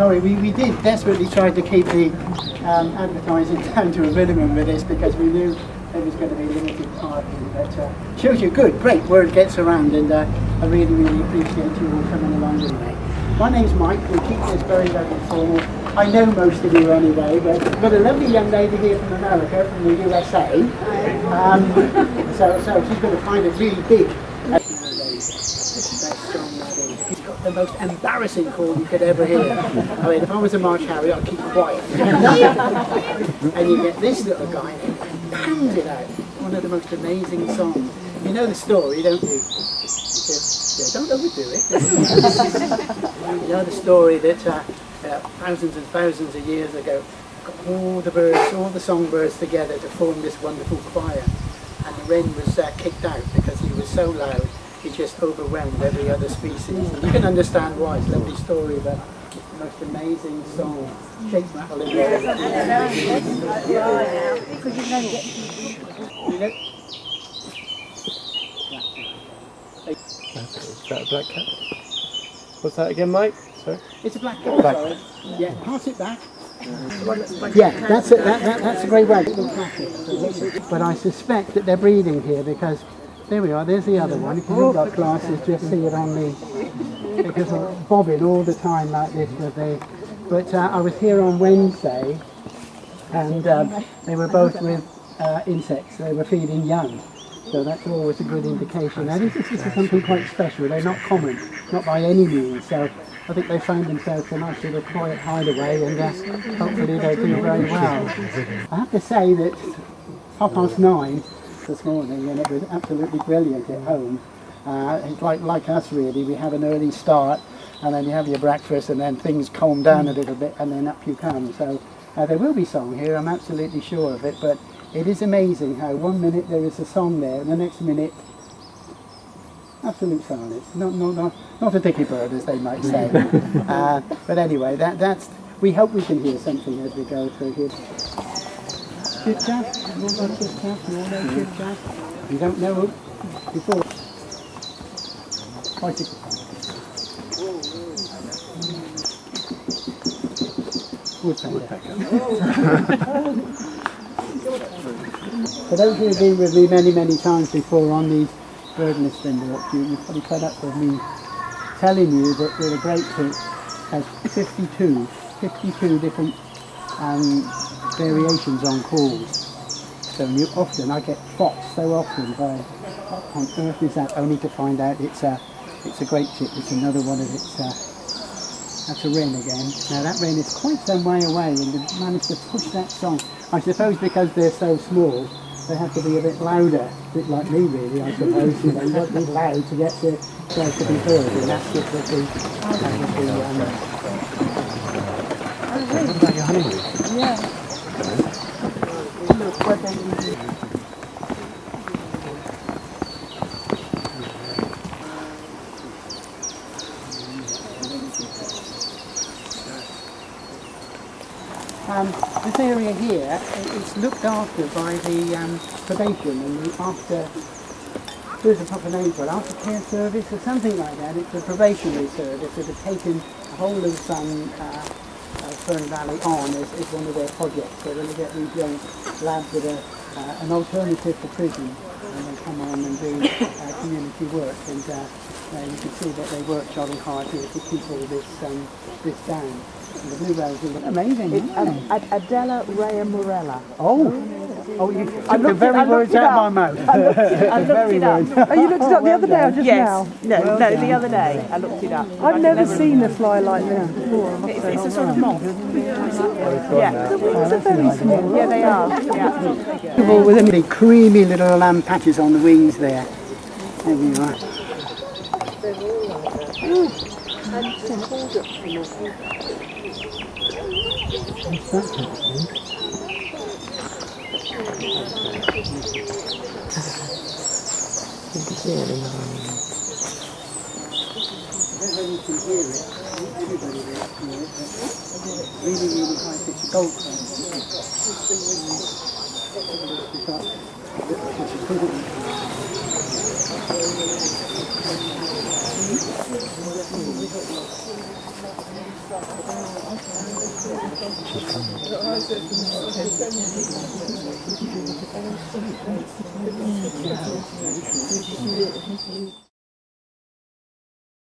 Sorry, we did desperately try to keep the advertising down to a minimum with this because we knew there was going to be limited parking. But shows you good, great, word gets around, and I really, really appreciate you all coming along with me. My name's Mike. We keep this very, very informal. I know most of you anyway, but we've got a lovely young lady here from America, from the USA. So she's going to find it really big. He's got the most embarrassing call you could ever hear. I mean, if I was a March Harry, I'd keep quiet. And you get this little guy, hands it out. One of the most amazing songs. You know the story, don't you? Yeah, don't overdo it. You know the story that thousands and thousands of years ago, got all the birds, all the songbirds together to form this wonderful choir. And the wren was kicked out because he was so loud. He just overwhelmed every other species. And you can understand why. It's a lovely story about the most amazing song. Shake, rattle, and roll. You know? Is that a black cat? What's that again, Mike? Sorry? It's a black cat, sorry. Yeah, pass it back. Yeah, that's it. That's a great way. But I suspect that they're breeding here because there we are. There's the other one. If you've got glasses, just see it on me because I'm bobbing all the time like this with the. But I was here on Wednesday, and they were both with insects. They were feeding young. So that's always a good indication. Now this is something quite special. They're not common, not by any means. So I think they found themselves a nice little quiet hideaway, and hopefully they'll do very well. I have to say that 9:30 this morning, and it was absolutely brilliant at home. It's like us really. We have an early start, and then you have your breakfast, and then things calm down a little bit, and then up you come. So there will be song here. I'm absolutely sure of it. But it is amazing how 1 minute there is a song there, and the next minute, absolute silence. Not a dicky bird, as they might say. But anyway, that's. We hope we can hear something as we go through here. Chip chat? You all know chip chat? You all know chip chat? You don't know before. Bicycle. Woodpecker. For those who have been with me many times before on these bird listing walks, you're probably fed up with me telling you that the Great Tip has 52 different variations on calls. So I get foxed so often by what on earth is that, only to find out it's a Great Tip. It's another one of its. That's a wren again. Now that wren is quite some way away, and they've managed to push that song. I suppose because they're so small, they have to be a bit louder, a bit like me really, I suppose. You know, you've got to be loud to get to be heard, and that's what the what about your honeymoon? Yeah. Look what they do. This area here, it's looked after by the probation and the after, there's a proper name for it, aftercare service or something like that. It's a probationary service that have taken the whole of Fern Valley on as one of their projects. So when they get these young lads that are an alternative to prison, and they come on and do community work, and you can see that they work jolly hard here to keep all this down. And the bluebells are amazing. It's Adela Rea Morella. Oh, you took the very words out of my mouth. I looked it up. Oh, you looked it up the other day or just now? No, the other day. I looked it up. I've never seen a fly like this before. It's a sort of moth. Yeah. The wings are very small. Yeah, they are. Yeah. With them creamy little patches on the wings there. There we are. What's that happening? Everybody can hear it. Everybody can hear it. Really, really high pitch gold crown.